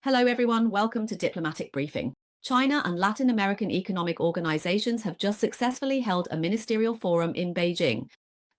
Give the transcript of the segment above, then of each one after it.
Hello, everyone. Welcome to Diplomatic Briefing. China and Latin American economic organizations have just successfully held a ministerial forum in Beijing.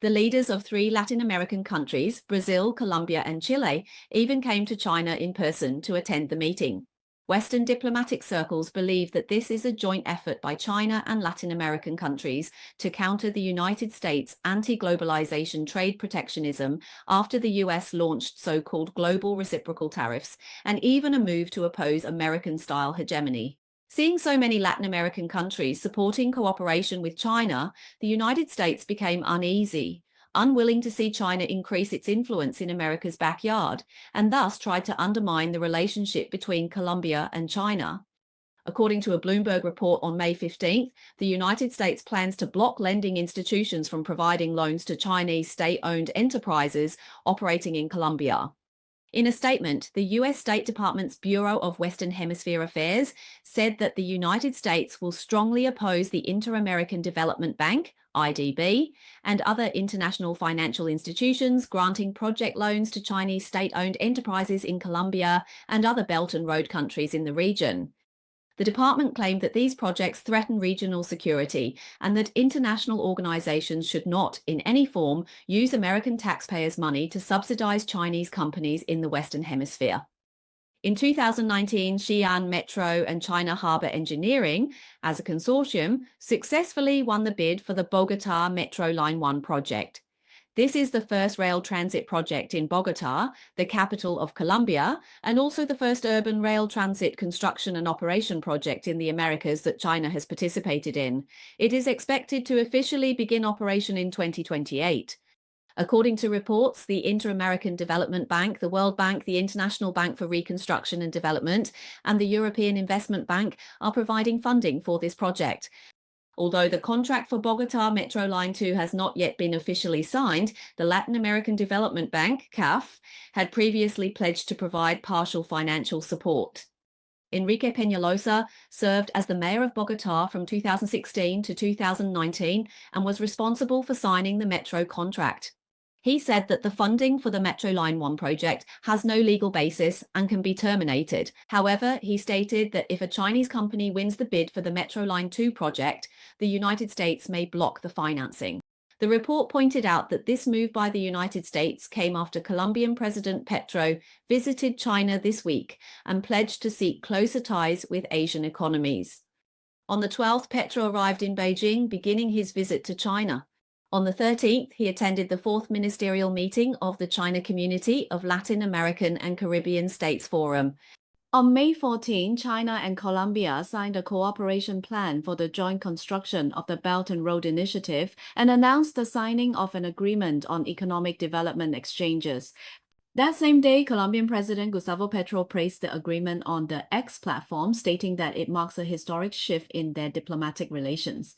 The leaders of 3 Latin American countries, Brazil, Colombia, and Chile, even came to China in person to attend the meeting. Western diplomatic circles believe that this is a joint effort by China and Latin American countries to counter the United States' anti-globalization trade protectionism after the U.S. launched so-called global reciprocal tariffs, and even a move to oppose American-style hegemony. Seeing so many Latin American countries supporting cooperation with China, the United States became uneasy, unwilling to see China increase its influence in America's backyard, and thus tried to undermine the relationship between Colombia and China. According to a Bloomberg report on May 15th, the United States plans to block lending institutions from providing loans to Chinese state-owned enterprises operating in Colombia. In a statement, the U.S. State Department's Bureau of Western Hemisphere Affairs said that the United States will strongly oppose the Inter-American Development Bank, IDB, and other international financial institutions granting project loans to Chinese state-owned enterprises in Colombia and other Belt and Road countries in the region. The department claimed that these projects threaten regional security and that international organizations should not, in any form, use American taxpayers' money to subsidize Chinese companies in the Western Hemisphere. In 2019, Xi'an Metro and China Harbor Engineering, as a consortium, successfully won the bid for the Bogota Metro Line 1 project. This is the first rail transit project in Bogota, the capital of Colombia, and also the first urban rail transit construction and operation project in the Americas that China has participated in. It is expected to officially begin operation in 2028. According to reports, the Inter-American Development Bank, the World Bank, the International Bank for Reconstruction and Development, and the European Investment Bank are providing funding for this project. Although the contract for Bogota Metro Line 2 has not yet been officially signed, the Latin American Development Bank, CAF, had previously pledged to provide partial financial support. Enrique Peñalosa served as the mayor of Bogota from 2016 to 2019 and was responsible for signing the metro contract. He said that the funding for the Metro Line 1 project has no legal basis and can be terminated. However, he stated that if a Chinese company wins the bid for the Metro Line 2 project, the United States may block the financing. The report pointed out that this move by the United States came after Colombian President Petro visited China this week and pledged to seek closer ties with Asian economies. On the 12th, Petro arrived in Beijing, beginning his visit to China. On the 13th, he attended the 4th ministerial meeting of the China Community of Latin American and Caribbean States Forum. On May 14, China and Colombia signed a cooperation plan for the joint construction of the Belt and Road Initiative and announced the signing of an agreement on economic development exchanges. That same day, Colombian President Gustavo Petro praised the agreement on the X platform, stating that it marks a historic shift in their diplomatic relations.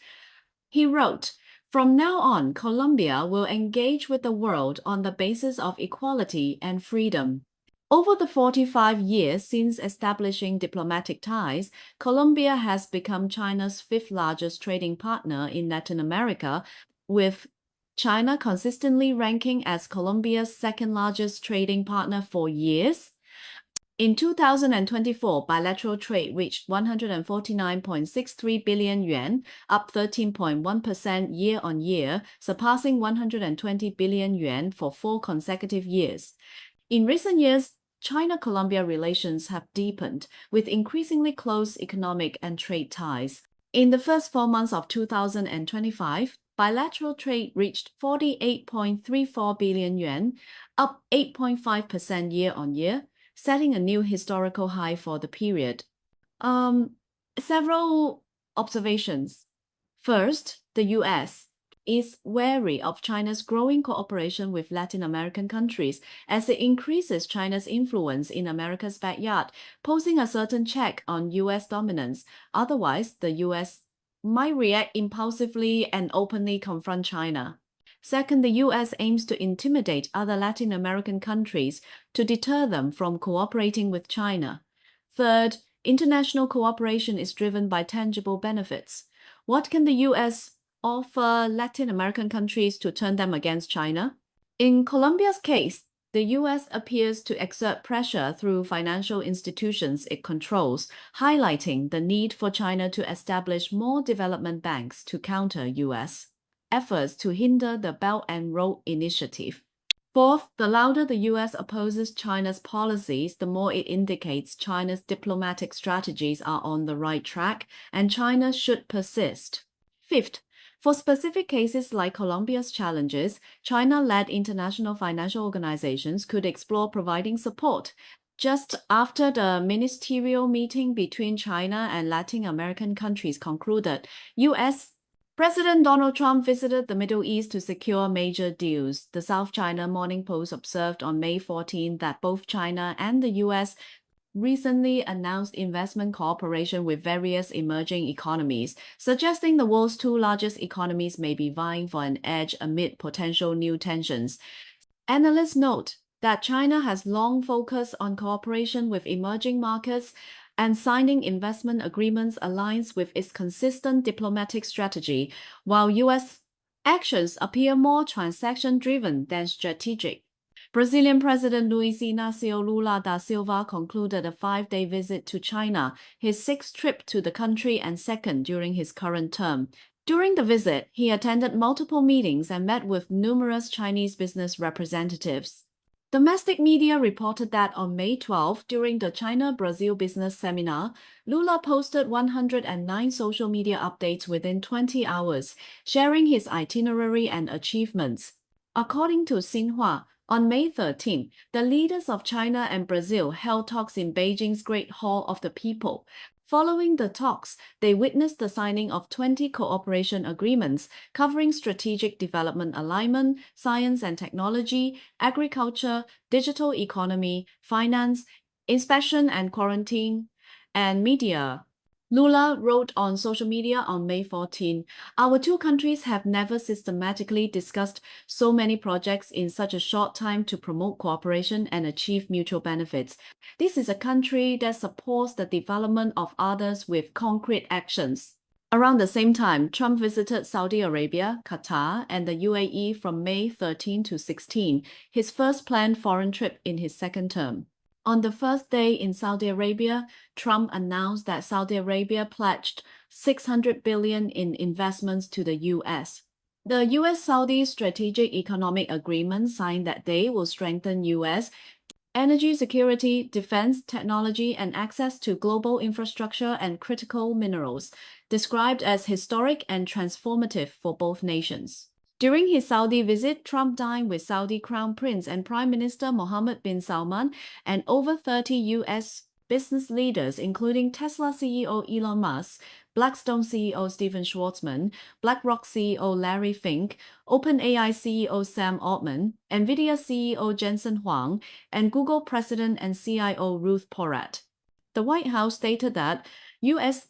He wrote, "From now on, Colombia will engage with the world on the basis of equality and freedom." Over the 45 years since establishing diplomatic ties, Colombia has become China's 5th largest trading partner in Latin America, with China consistently ranking as Colombia's 2nd largest trading partner for years. In 2024, bilateral trade reached 149.63 billion yuan, up 13.1% year-on-year, surpassing 120 billion yuan for 4 consecutive years. In recent years, China-Colombia relations have deepened, with increasingly close economic and trade ties. In the first 4 months of 2025, bilateral trade reached 48.34 billion yuan, up 8.5% year-on-year, setting a new historical high for the period. Several observations. First, the U.S. is wary of China's growing cooperation with Latin American countries as it increases China's influence in America's backyard, posing a certain check on U.S. dominance. Otherwise, the U.S. might react impulsively and openly confront China. Second, the U.S. aims to intimidate other Latin American countries to deter them from cooperating with China. Third, international cooperation is driven by tangible benefits. What can the U.S. offer Latin American countries to turn them against China? In Colombia's case, the U.S. appears to exert pressure through financial institutions it controls, highlighting the need for China to establish more development banks to counter U.S. efforts to hinder the Belt and Road Initiative. Fourth, the louder the U.S. opposes China's policies, the more it indicates China's diplomatic strategies are on the right track, and China should persist. Fifth, for specific cases like Colombia's challenges, China-led international financial organizations could explore providing support. Just after the ministerial meeting between China and Latin American countries concluded, U.S. President Donald Trump visited the Middle East to secure major deals. The South China Morning Post observed on May 14 that both China and the U.S. recently announced investment cooperation with various emerging economies, suggesting the world's two largest economies may be vying for an edge amid potential new tensions. Analysts note that China has long focused on cooperation with emerging markets, and signing investment agreements aligns with its consistent diplomatic strategy, while U.S. actions appear more transaction-driven than strategic. Brazilian President Luiz Inácio Lula da Silva concluded a 5-day visit to China, his sixth trip to the country and second during his current term. During the visit, he attended multiple meetings and met with numerous Chinese business representatives. Domestic media reported that on May 12, during the China-Brazil Business Seminar, Lula posted 109 social media updates within 20 hours, sharing his itinerary and achievements. According to Xinhua, on May 13, the leaders of China and Brazil held talks in Beijing's Great Hall of the People. Following the talks, they witnessed the signing of 20 cooperation agreements covering strategic development alignment, science and technology, agriculture, digital economy, finance, inspection and quarantine, and media. Lula wrote on social media on May 14, "Our two countries have never systematically discussed so many projects in such a short time to promote cooperation and achieve mutual benefits. This is a country that supports the development of others with concrete actions." Around the same time, Trump visited Saudi Arabia, Qatar, and the UAE from May 13 to 16, his first planned foreign trip in his second term. On the first day in Saudi Arabia, Trump announced that Saudi Arabia pledged $600 billion in investments to the U.S. The U.S.-Saudi Strategic Economic Agreement signed that day will strengthen U.S. energy security, defense, technology, and access to global infrastructure and critical minerals, described as historic and transformative for both nations. During his Saudi visit, Trump dined with Saudi Crown Prince and Prime Minister Mohammed bin Salman and over 30 U.S. business leaders, including Tesla CEO Elon Musk, Blackstone CEO Stephen Schwarzman, BlackRock CEO Larry Fink, OpenAI CEO Sam Altman, NVIDIA CEO Jensen Huang, and Google President and CIO Ruth Porat. The White House stated that U.S.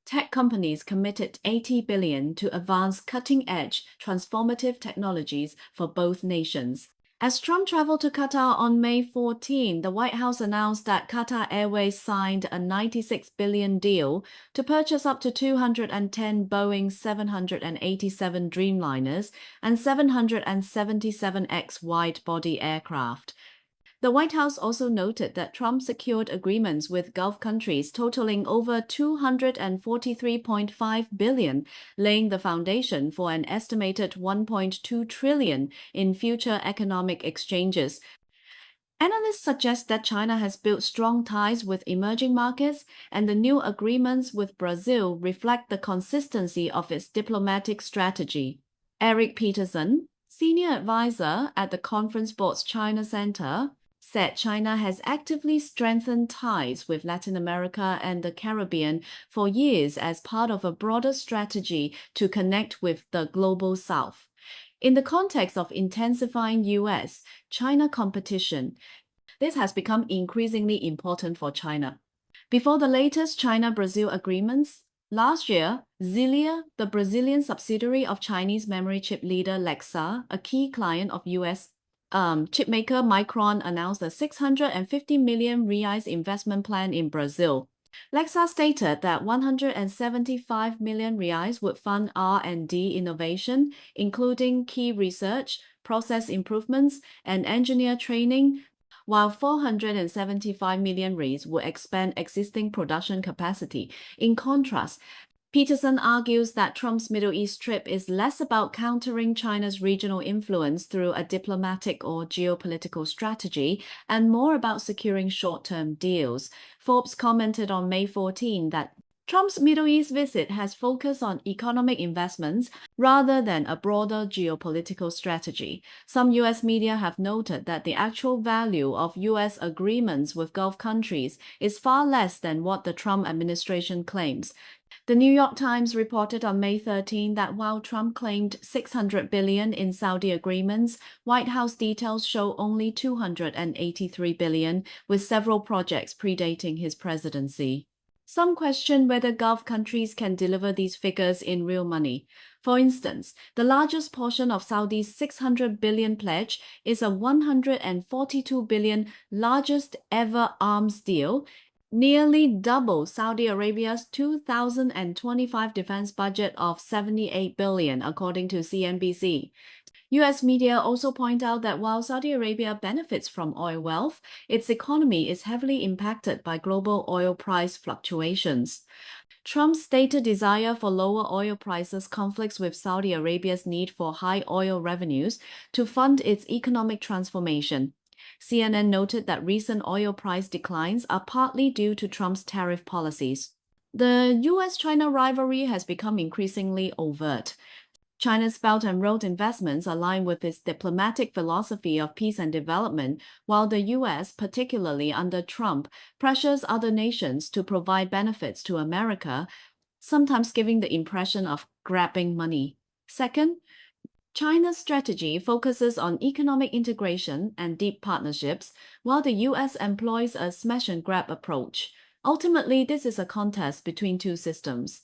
tech companies committed $80 billion to advance cutting-edge, transformative technologies for both nations. As Trump traveled to Qatar on May 14, the White House announced that Qatar Airways signed a $96 billion deal to purchase up to 210 Boeing 787 Dreamliners and 777X wide-body aircraft. The White House also noted that Trump secured agreements with Gulf countries totaling over $243.5 billion, laying the foundation for an estimated $1.2 trillion in future economic exchanges. Analysts suggest that China has built strong ties with emerging markets, and the new agreements with Brazil reflect the consistency of its diplomatic strategy. Eric Peterson, senior advisor at the Conference Board's China Center, said China has actively strengthened ties with Latin America and the Caribbean for years as part of a broader strategy to connect with the global South. In the context of intensifying U.S.-China competition, this has become increasingly important for China. Before the latest China-Brazil agreements, last year, Zilia, the Brazilian subsidiary of Chinese memory chip leader Lexa, a key client of U.S. chipmaker Micron, announced a 650 million reais investment plan in Brazil. Lexa stated that 175 million reais would fund R&D innovation, including key research, process improvements, and engineer training, while 475 million reais would expand existing production capacity. In contrast, Peterson argues that Trump's Middle East trip is less about countering China's regional influence through a diplomatic or geopolitical strategy and more about securing short-term deals. Forbes commented on May 14 that Trump's Middle East visit has focused on economic investments rather than a broader geopolitical strategy. Some U.S. media have noted that the actual value of U.S. agreements with Gulf countries is far less than what the Trump administration claims. The New York Times reported on May 13 that while Trump claimed $600 billion in Saudi agreements, White House details show only $283 billion, with several projects predating his presidency. Some question whether Gulf countries can deliver these figures in real money. For instance, the largest portion of Saudi's $600 billion pledge is a $142 billion largest ever arms deal, nearly double Saudi Arabia's 2025 defense budget of $78 billion, according to CNBC. U.S. media also point out that while Saudi Arabia benefits from oil wealth, its economy is heavily impacted by global oil price fluctuations. Trump's stated desire for lower oil prices conflicts with Saudi Arabia's need for high oil revenues to fund its economic transformation. CNN noted that recent oil price declines are partly due to Trump's tariff policies. The U.S.-China rivalry has become increasingly overt. China's Belt and Road investments align with its diplomatic philosophy of peace and development, while the U.S., particularly under Trump, pressures other nations to provide benefits to America, sometimes giving the impression of grabbing money. Second, China's strategy focuses on economic integration and deep partnerships, while the U.S. employs a smash-and-grab approach. Ultimately, this is a contest between two systems.